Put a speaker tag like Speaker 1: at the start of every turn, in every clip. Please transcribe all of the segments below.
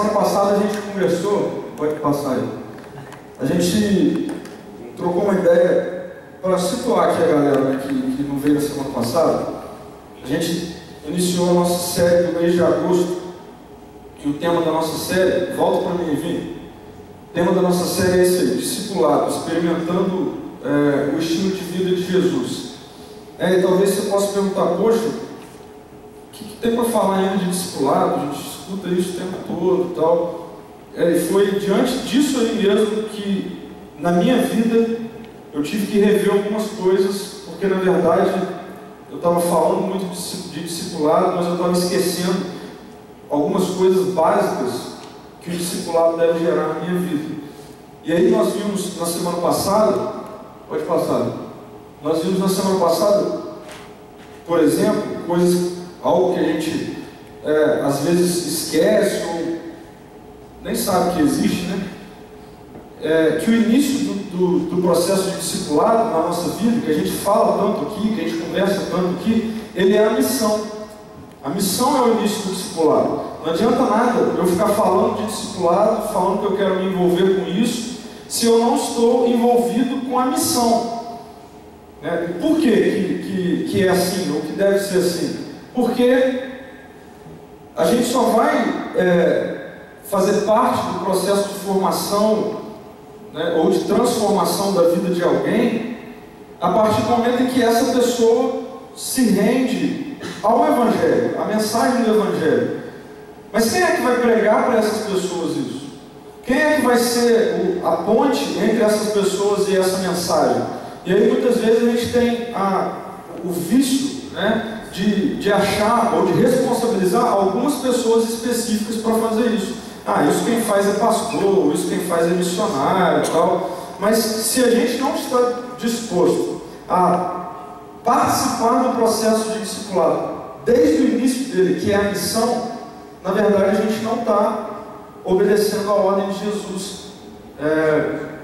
Speaker 1: semana passada a gente conversou, pode passar aí, a gente trocou uma ideia para situar aqui a galera, né, que não veio na semana passada. A gente iniciou a nossa série do mês de agosto, e o tema da nossa série, volta para mim, Vini. O tema da nossa série é esse aí, discipulado, experimentando o estilo de vida de Jesus. E talvez você possa perguntar, poxa, o que tem para falar ainda de discipulado? A gente escuta isso o tempo todo e tal. E foi diante disso aí mesmo que, na minha vida, eu tive que rever algumas coisas, porque na verdade eu estava falando muito de discipulado, mas eu estava esquecendo algumas coisas básicas que o discipulado deve gerar na minha vida. E aí nós vimos na semana passada, pode passar, nós vimos na semana passada, por exemplo, algo que a gente às vezes esquece ou nem sabe que existe, né? Que o início do processo de discipulado na nossa vida, que a gente fala tanto aqui, que a gente conversa tanto aqui, ele é a missão. A missão é o início do discipulado. Não adianta nada eu ficar falando de discipulado, falando que eu quero me envolver com isso, se eu não estou envolvido com a missão. Por que é assim, ou que deve ser assim? Porque a gente só vai fazer parte do processo de formação, ou de transformação da vida de alguém, a partir do momento em que essa pessoa se rende ao Evangelho, à mensagem do Evangelho. Mas quem é que vai pregar para essas pessoas isso? Quem é que vai ser a ponte entre essas pessoas e essa mensagem? E aí muitas vezes a gente tem o vício, de achar ou de responsabilizar algumas pessoas específicas para fazer isso. Isso quem faz é pastor, isso quem faz é missionário e tal. Mas se a gente não está disposto a participar do processo de discipulado desde o início dele, que é a missão, na verdade a gente não está obedecendo a ordem de Jesus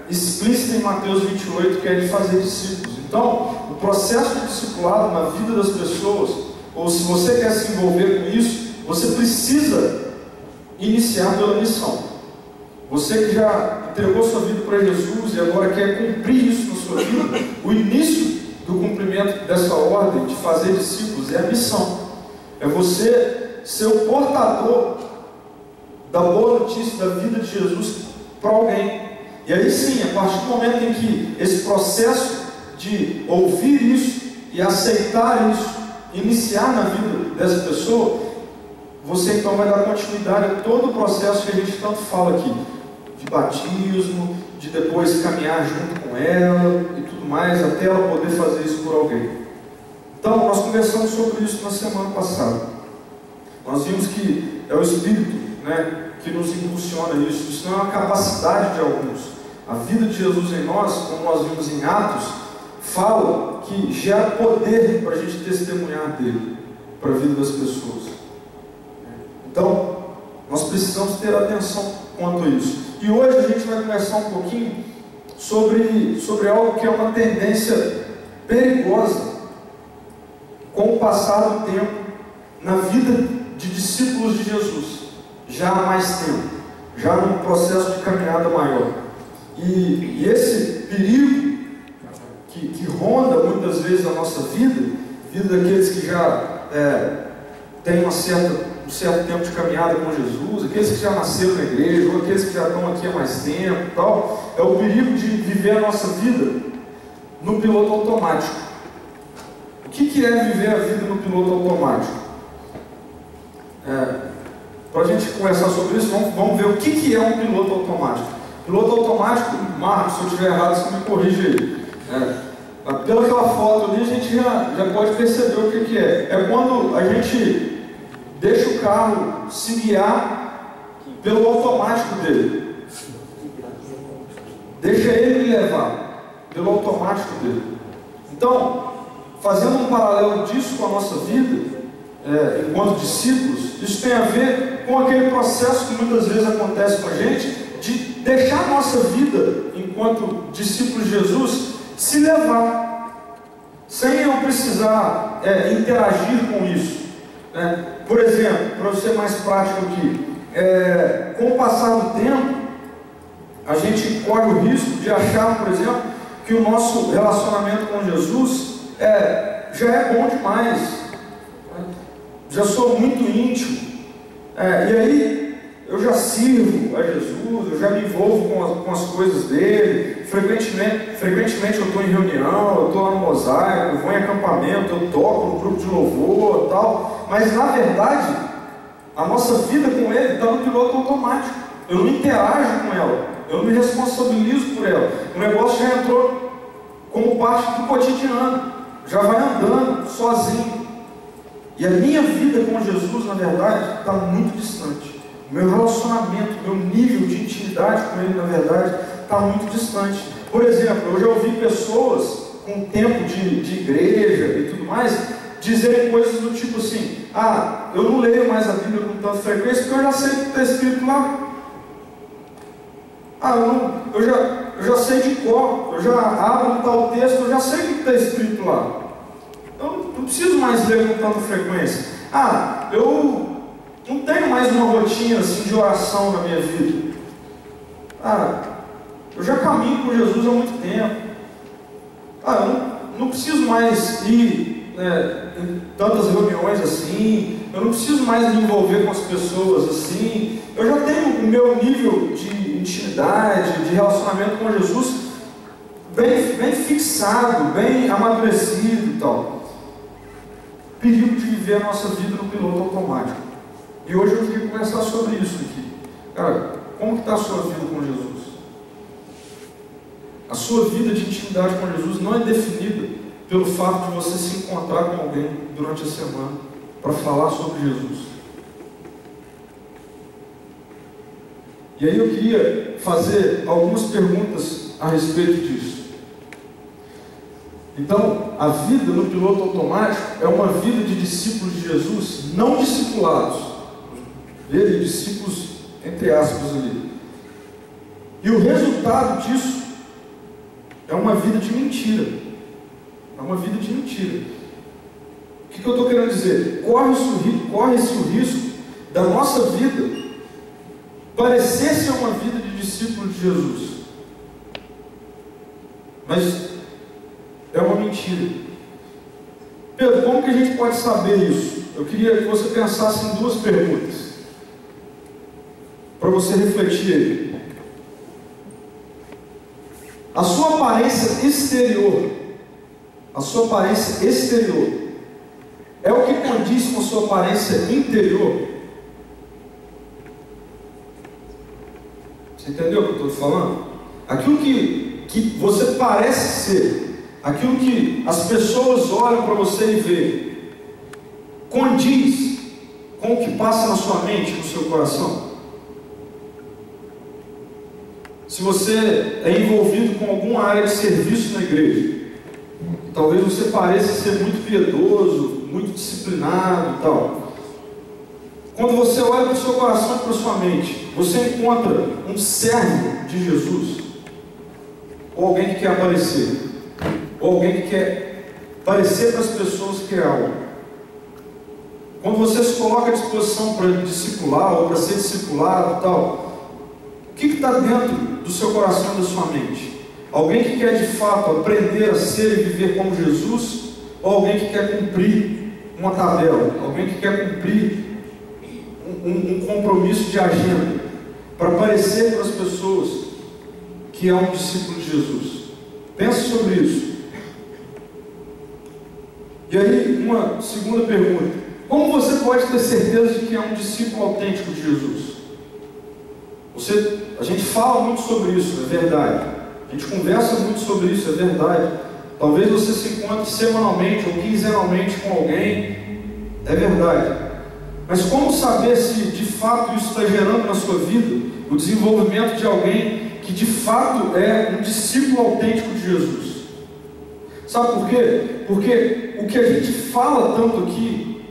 Speaker 1: explícita em Mateus 28, que é de fazer discípulos. Então, o processo de discipulado na vida das pessoas, ou se você quer se envolver com isso, você precisa iniciar pela missão. Você que já entregou sua vida para Jesus e agora quer cumprir isso na sua vida, o início do cumprimento dessa ordem de fazer discípulos é a missão. É você ser o portador da boa notícia da vida de Jesus para alguém. E aí sim, a partir do momento em que esse processo de ouvir isso e aceitar isso, iniciar na vida dessa pessoa, você então vai dar continuidade a todo o processo que a gente tanto fala aqui, de batismo, de depois caminhar junto com ela e tudo mais, até ela poder fazer isso por alguém. Então, nós conversamos sobre isso na semana passada. Nós vimos que é o Espírito, que nos impulsiona isso. Isso não é uma capacidade de alguns. A vida de Jesus em nós, como nós vimos em Atos, fala que gera poder para a gente testemunhar dele, para a vida das pessoas. Então, nós precisamos ter atenção quanto a isso. E hoje a gente vai conversar um pouquinho sobre algo que é uma tendência perigosa com o passar do tempo na vida de discípulos de Jesus, já há mais tempo, já num processo de caminhada maior. E esse perigo que ronda muitas vezes a nossa vida daqueles que já têm um certo tempo de caminhada com Jesus, aqueles que já nasceram na igreja, ou aqueles que já estão aqui há mais tempo e tal, é o perigo de viver a nossa vida no piloto automático. O que é viver a vida no piloto automático? Para a gente conversar sobre isso, vamos ver o que é um piloto automático. Piloto automático, Marcos, se eu estiver errado, você me corrige aí. Pela aquela foto ali, a gente já pode perceber o que é. É quando a gente deixa o carro se guiar pelo automático dele. Deixa ele me levar pelo automático dele. Então, fazendo um paralelo disso com a nossa vida, enquanto discípulos, isso tem a ver com aquele processo que muitas vezes acontece com a gente, de deixar a nossa vida, enquanto discípulos de Jesus, se levar, sem eu precisar interagir com isso. Por exemplo, para ser mais prático aqui, com o passar do tempo, a gente corre o risco de achar, por exemplo, que o nosso relacionamento com Jesus já é bom demais, já sou muito íntimo, e aí eu já sirvo a Jesus, eu já me envolvo com as coisas dele, frequentemente eu estou em reunião, eu estou lá no mosaico, eu vou em acampamento, eu toco no grupo de louvor e tal, mas na verdade a nossa vida com ele está no piloto automático, eu não interajo com ela, eu não me responsabilizo por ela, o negócio já entrou como parte do cotidiano, já vai andando sozinho, e a minha vida com Jesus na verdade está muito distante. O meu relacionamento, o meu nível de intimidade com ele, na verdade, está muito distante. Por exemplo, eu já ouvi pessoas com tempo de igreja e tudo mais, dizerem coisas do tipo assim: eu não leio mais a Bíblia com tanta frequência porque eu já sei o que está escrito lá. Eu já sei de cor, eu já abro um tal texto, eu já sei o que está escrito lá. Eu não preciso mais ler com tanta frequência. Eu não tenho mais uma rotina assim de oração na minha vida. Eu já caminho com Jesus há muito tempo. Eu não preciso mais ir em tantas reuniões assim. Eu não preciso mais me envolver com as pessoas assim. Eu já tenho o meu nível de intimidade, de relacionamento com Jesus bem fixado, bem amadurecido e tal. Perigo de viver a nossa vida no piloto automático. E hoje eu queria conversar sobre isso aqui. Cara, como que está a sua vida com Jesus? A sua vida de intimidade com Jesus não é definida pelo fato de você se encontrar com alguém durante a semana para falar sobre Jesus. E aí eu queria fazer algumas perguntas a respeito disso. Então, a vida no piloto automático é uma vida de discípulos de Jesus não discipulados. Ele, discípulos, entre aspas ali. E o resultado disso é uma vida de mentira. É uma vida de mentira. O que eu estou querendo dizer? Corre-se o risco da nossa vida parecer ser uma vida de discípulo de Jesus. Mas é uma mentira. Pedro, como que a gente pode saber isso? Eu queria que você pensasse em duas perguntas para você refletir aí. A sua aparência exterior é o que condiz com a sua aparência interior? Você entendeu o que eu estou falando? Aquilo que você parece ser, aquilo que as pessoas olham para você e veem, condiz com o que passa na sua mente, no seu coração? Se você é envolvido com alguma área de serviço na igreja, talvez você pareça ser muito piedoso, muito disciplinado e tal. Quando você olha para o seu coração e para a sua mente, você encontra um servo de Jesus? Ou alguém que quer aparecer? Ou alguém que quer parecer para as pessoas que é algo? Quando você se coloca à disposição para discipular ou para ser discipulado e tal, o que está dentro do seu coração e da sua mente? Alguém que quer de fato aprender a ser e viver como Jesus? Ou alguém que quer cumprir uma tabela? Alguém que quer cumprir um compromisso de agenda para parecer para as pessoas que é um discípulo de Jesus? Pense sobre isso. E aí, uma segunda pergunta: como você pode ter certeza de que é um discípulo autêntico de Jesus? A gente fala muito sobre isso, é verdade. A gente conversa muito sobre isso, é verdade. Talvez você se encontre semanalmente ou quinzenalmente com alguém, é verdade. Mas como saber se de fato isso está gerando na sua vida o desenvolvimento de alguém que de fato é um discípulo autêntico de Jesus? Sabe por quê? Porque o que a gente fala tanto aqui,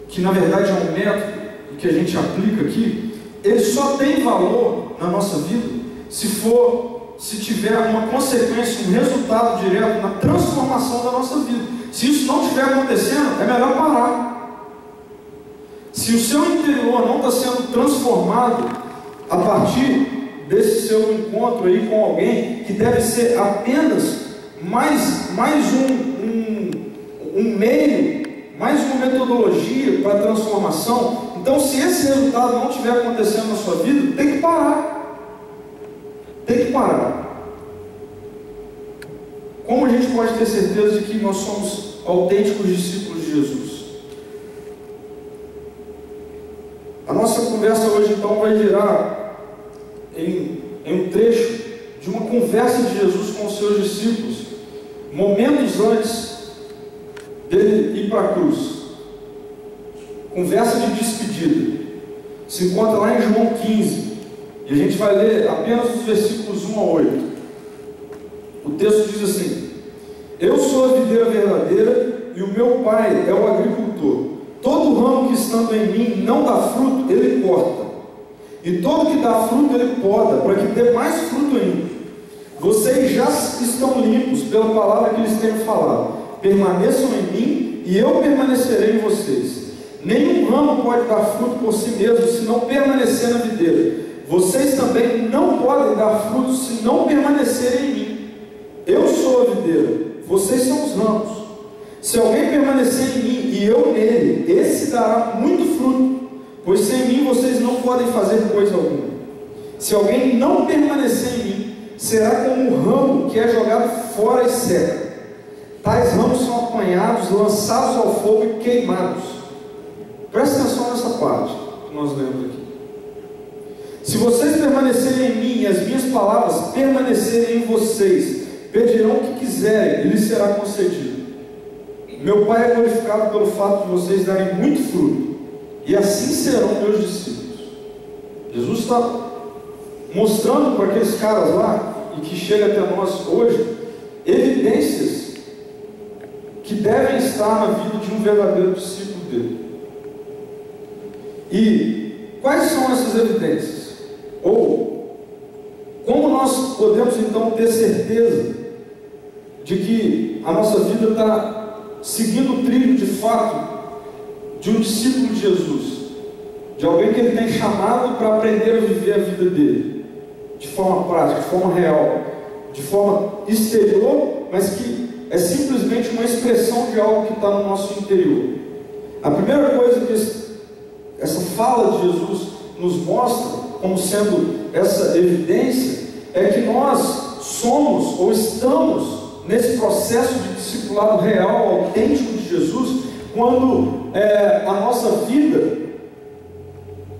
Speaker 1: que na verdade é um método que a gente aplica aqui, ele só tem valor na nossa vida se tiver uma consequência, um resultado direto na transformação da nossa vida. Se isso não estiver acontecendo, é melhor parar. Se se o seu interior não está sendo transformado a partir desse seu encontro aí com alguém, que deve ser apenas mais um meio, mais uma metodologia para a transformação, então se esse resultado não estiver acontecendo na sua vida, tem que parar. Tem que parar. Como a gente pode ter certeza de que nós somos autênticos discípulos de Jesus? A nossa conversa hoje então vai girar em um trecho de uma conversa de Jesus com os seus discípulos, momentos antes dele ir para a cruz. Conversa de despedida. Se encontra lá em João 15. E a gente vai ler apenas os versículos 1 a 8. O texto diz assim: eu sou a videira verdadeira e o meu Pai é o agricultor. Todo ramo que estando em mim não dá fruto, ele corta. E todo que dá fruto, ele poda, para que dê mais fruto ainda. Vocês já estão limpos pela palavra que lhes tenho falado. Permaneçam em mim e eu permanecerei em vocês. Nenhum ramo pode dar fruto por si mesmo, se não permanecer na videira. Vocês também não podem dar fruto se não permanecerem em mim. Eu sou a videira, vocês são os ramos. Se alguém permanecer em mim e eu nele, esse dará muito fruto, pois sem mim vocês não podem fazer coisa alguma. Se alguém não permanecer em mim, será como um ramo que é jogado fora e seca. Tais ramos são apanhados, lançados ao fogo e queimados. Presta atenção nessa parte que nós lemos aqui. Se vocês permanecerem em mim e as minhas palavras permanecerem em vocês, pedirão o que quiserem e lhes será concedido. Meu Pai é glorificado pelo fato de vocês darem muito fruto, e assim serão meus discípulos. Jesus está mostrando para aqueles caras lá, e que chega até nós hoje, evidências que devem estar na vida de um verdadeiro discípulo dele. E quais são essas evidências? Ou como nós podemos então ter certeza de que a nossa vida está seguindo o trilho de fato de um discípulo de Jesus, de alguém que ele tem chamado para aprender a viver a vida dele de forma prática, de forma real, de forma exterior, mas que é simplesmente uma expressão de algo que está no nosso interior. A primeira coisa que essa fala de Jesus nos mostra como sendo essa evidência é que nós somos ou estamos nesse processo de discipulado real, autêntico de Jesus, quando a nossa vida,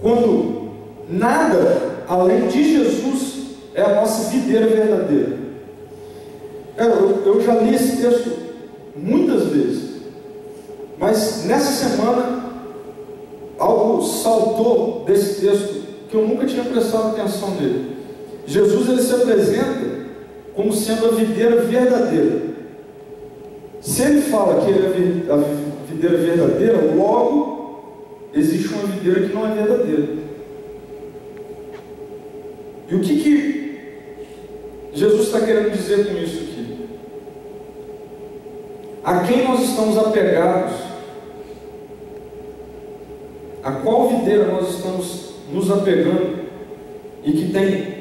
Speaker 1: quando nada além de Jesus é a nossa videira verdadeira. Eu já li esse texto muitas vezes, mas nessa semana algo saltou desse texto que eu nunca tinha prestado atenção nele. Jesus ele se apresenta como sendo a videira verdadeira. Se ele fala que ele é a videira verdadeira, logo existe uma videira que não é verdadeira. E o que Jesus está querendo dizer com isso aqui? A quem nós estamos apegados? A qual videira nós estamos nos apegando e que tem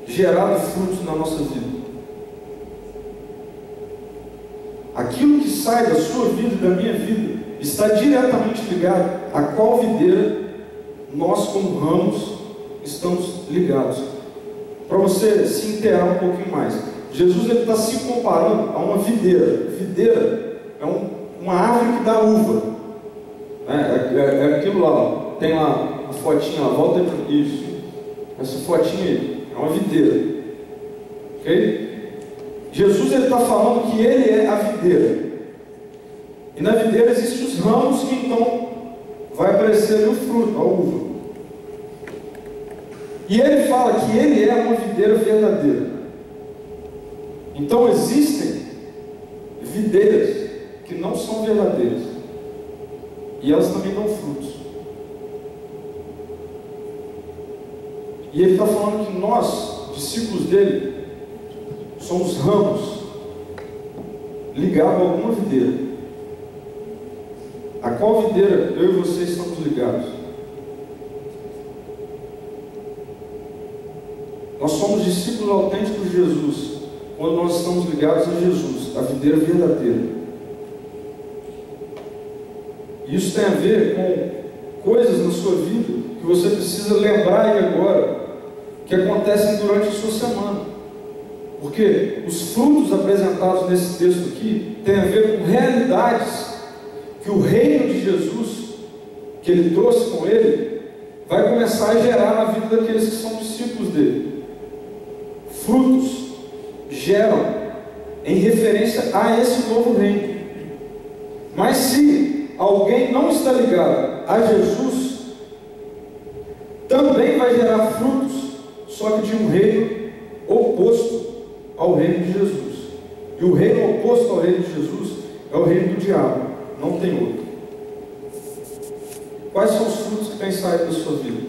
Speaker 1: gerado frutos na nossa vida? Aquilo que sai da sua vida e da minha vida está diretamente ligado a qual videira nós, como ramos, estamos ligados. Para você se inteirar um pouquinho mais, Jesus está se comparando a uma videira. Videira é uma árvore que dá uva. É aquilo lá, ó. Tem lá a fotinha, ó, volta para isso. Essa fotinha aí é uma videira. Ok? Jesus está falando que ele é a videira. E na videira existem os ramos que então vai aparecer o fruto, a uva. E ele fala que ele é uma videira verdadeira. Então existem videiras que não são verdadeiras. E elas também dão frutos. E ele está falando que nós, discípulos dele, somos ramos ligados a alguma videira. A qual videira eu e você estamos ligados? Nós somos discípulos autênticos de Jesus quando nós estamos ligados a Jesus, a videira verdadeira. Isso tem a ver com coisas na sua vida que você precisa lembrar aí agora, que acontecem durante a sua semana. Porque os frutos apresentados nesse texto aqui têm a ver com realidades que o reino de Jesus, que ele trouxe com ele, vai começar a gerar na vida daqueles que são discípulos dele. Frutos geram em referência a esse novo reino. Mas se alguém não está ligado a Jesus, também vai gerar frutos, só que de um reino oposto ao reino de Jesus. E o reino oposto ao reino de Jesus é o reino do diabo, não tem outro. Quais são os frutos que têm saído da sua vida?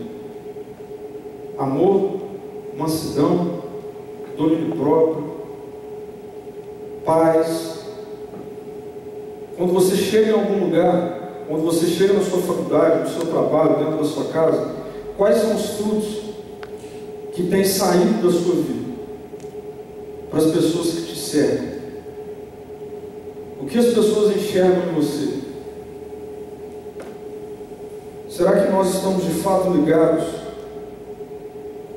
Speaker 1: Amor, mansidão, domínio próprio, paz. Quando você chega em algum lugar, quando você chega na sua faculdade, no seu trabalho, dentro da sua casa, quais são os frutos que têm saído da sua vida para as pessoas que te cercam? O que as pessoas enxergam em você? Será que nós estamos de fato ligados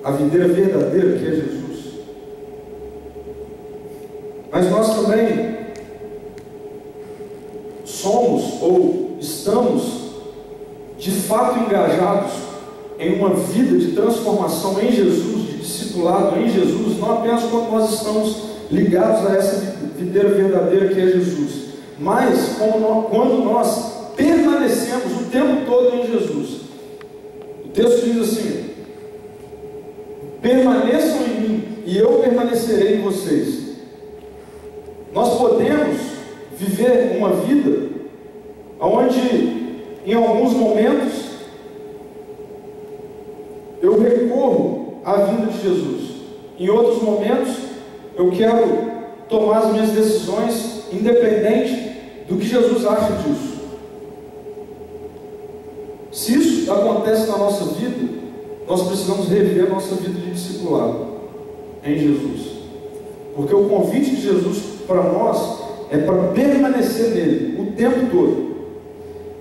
Speaker 1: à videira verdadeira que é Jesus? Mas nós também somos ou estamos de fato engajados em uma vida de transformação em Jesus, de discipulado em Jesus, não apenas quando nós estamos ligados a essa videira verdadeira que é Jesus, mas quando nós permanecemos o tempo todo em Jesus. O texto diz assim: permaneçam em mim e eu permanecerei em vocês. Nós podemos viver uma vida onde em alguns momentos eu recorro à vinda de Jesus, em outros momentos eu quero tomar as minhas decisões independente do que Jesus acha disso. Se isso acontece na nossa vida, nós precisamos rever a nossa vida de discipulado em Jesus, porque o convite de Jesus para nós é para permanecer nele o tempo todo.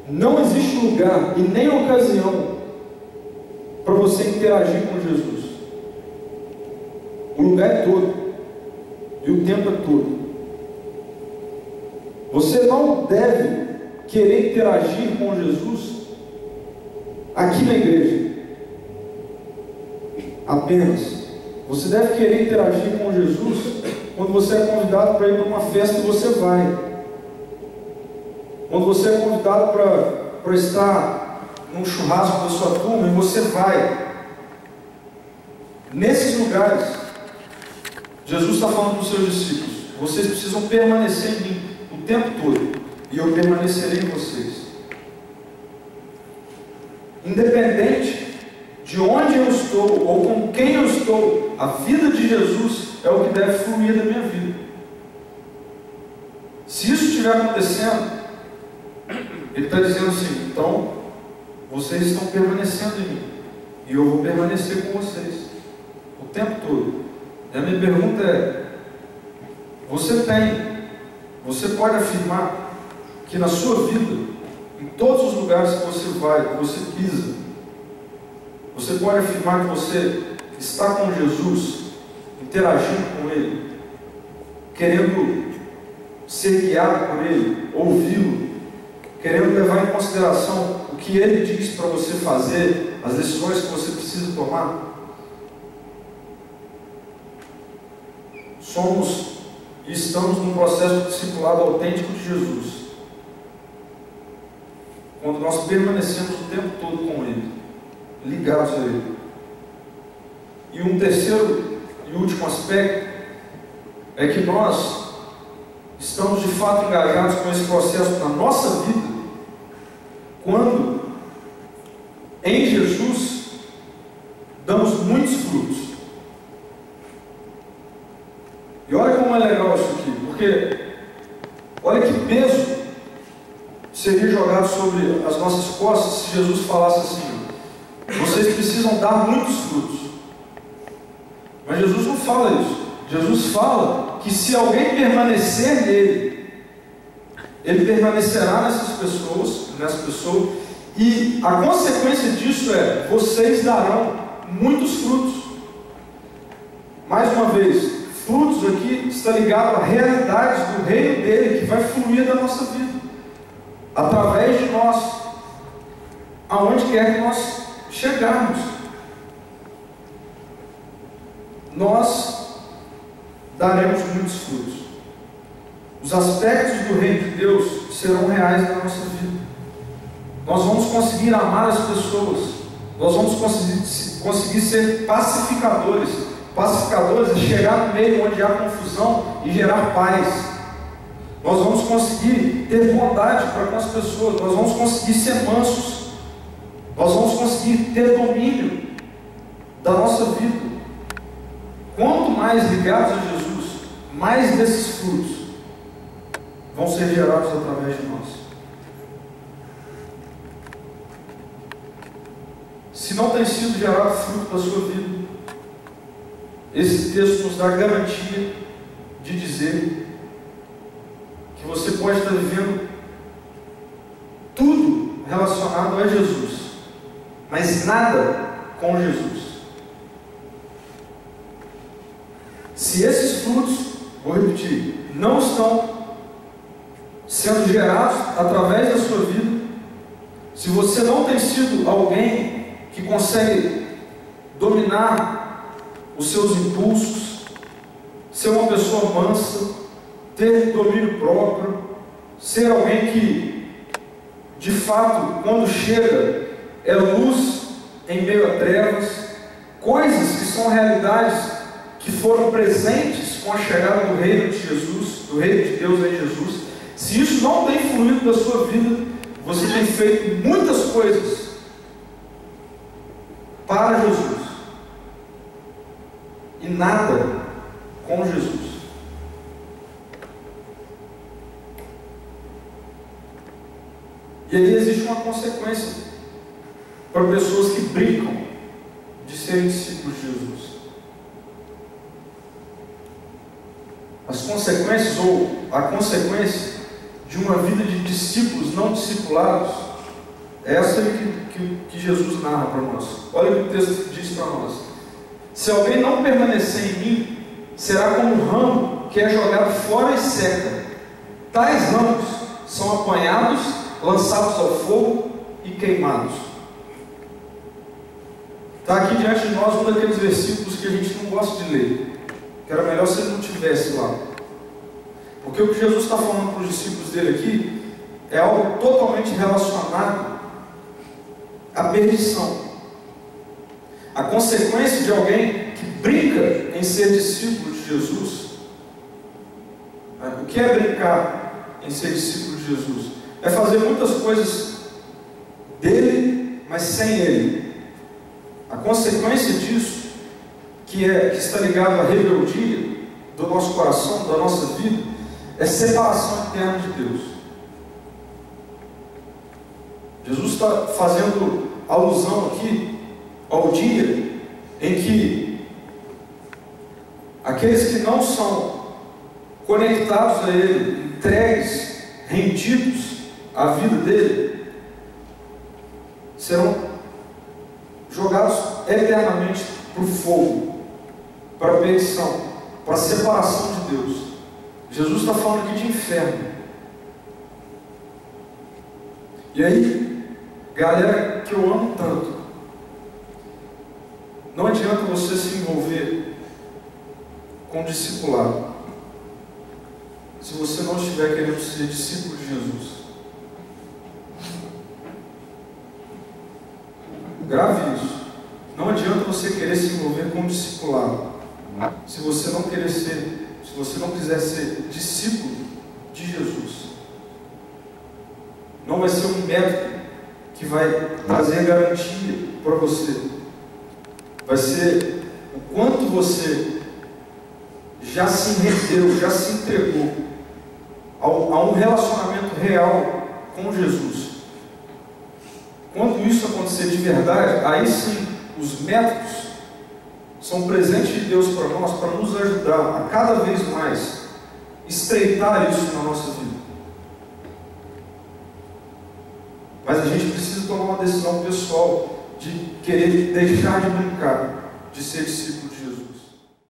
Speaker 1: Não existe lugar e nem ocasião para você interagir com Jesus. O lugar é todo e o tempo é todo. Você não deve querer interagir com Jesus aqui na igreja apenas. Você deve querer interagir com Jesus quando você é convidado para ir para uma festa e você vai. Quando você é convidado para estar num churrasco da sua turma e você vai. Nesses lugares, Jesus está falando para os seus discípulos: vocês precisam permanecer em mim o tempo todo, e eu permanecerei em vocês. Independente de onde eu estou ou com quem eu estou, a vida de Jesus é o que deve fluir da minha vida. Se isso estiver acontecendo, ele está dizendo assim: então vocês estão permanecendo em mim e eu vou permanecer com vocês o tempo todo. E a minha pergunta é: você pode afirmar que na sua vida, em todos os lugares que você vai, que você pisa, você pode afirmar que você está com Jesus, interagindo com Ele, querendo ser guiado por Ele, ouvi-lo, querendo levar em consideração o que Ele diz para você fazer, as decisões que você precisa tomar? Somos e estamos num processo de discipulado autêntico de Jesus, quando nós permanecemos o tempo todo com Ele, ligados a Ele. E um terceiro e último aspecto é que nós estamos de fato engajados com esse processo na nossa vida quando em Jesus damos muitos frutos. E olha como é legal isso aqui, porque olha que peso seria jogado sobre sobre as nossas costas se Jesus falasse assim: vocês precisam dar muitos frutos. Mas Jesus não fala isso. Jesus fala que se alguém permanecer nele, ele permanecerá nessa pessoa, e a consequência disso é: vocês darão muitos frutos. Mais uma vez, frutos aqui está ligado à realidade do reino dele, que vai fluir da nossa vida, através de nós, aonde quer que nós chegarmos. Nós daremos muitos frutos. Os aspectos do reino de Deus serão reais na nossa vida. Nós vamos conseguir amar as pessoas. Nós vamos conseguir ser pacificadores. Pacificadores é chegar no meio onde há confusão e gerar paz. Nós vamos conseguir ter bondade para com as pessoas. Nós vamos conseguir ser mansos. Nós vamos conseguir ter domínio da nossa vida. Quanto mais ligados a Jesus, mais desses frutos vão ser gerados através de nós. Se não tem sido gerado fruto da sua vida, esse texto nos dá garantia de dizer que você pode estar vivendo tudo relacionado a Jesus, mas nada com Jesus. Se esses frutos, vou repetir, não estão sendo gerados através da sua vida, se você não tem sido alguém que consegue dominar os seus impulsos, ser uma pessoa mansa, ter domínio próprio, ser alguém que, de fato, quando chega, é luz em meio a trevas, coisas que são realidades que foram presentes com a chegada do reino de Jesus, do reino de Deus em Jesus. Se isso não tem fluído da sua vida, você tem feito muitas coisas para Jesus e nada com Jesus. E aí existe uma consequência para pessoas que brincam de serem discípulos de Jesus. As consequências, ou a consequência de uma vida de discípulos não discipulados, é essa que Jesus narra para nós. Olha o que o texto diz para nós: se alguém não permanecer em mim, será como um ramo que é jogado fora e seca. Tais ramos são apanhados, lançados ao fogo e queimados. Está aqui diante de nós um daqueles versículos que a gente não gosta de ler, que era melhor se ele não tivesse lá. Porque o que Jesus está falando para os discípulos dele aqui é algo totalmente relacionado à perdição. A consequência de alguém que brinca em ser discípulo de Jesus. O que é brincar em ser discípulo de Jesus? É fazer muitas coisas dele, mas sem ele. A consequência disso, que está ligado à rebeldia do nosso coração, da nossa vida, é separação interna de Deus. Jesus está fazendo alusão aqui ao dia em que aqueles que não são conectados a Ele, entregues, rendidos à vida dele, serão jogados eternamente para o fogo, para a perdição, para a separação de Deus. Jesus está falando aqui de inferno. E aí, galera que eu amo tanto, não adianta você se envolver com discipulado se você não estiver querendo ser discípulo de Jesus. Grave isso. Não adianta você querer se envolver com discipulado se você não quiser ser discípulo de Jesus. Não vai ser um método que vai trazer garantia para você. Vai ser o quanto você já se rendeu, já se entregou a um relacionamento real com Jesus. quando isso acontecer de verdade, aí sim, os métodos são presentes de Deus para nós, para nos ajudar a cada vez mais estreitar isso na nossa vida. Mas a gente precisa tomar uma decisão pessoal de querer deixar de brincar, de ser discípulo de Jesus.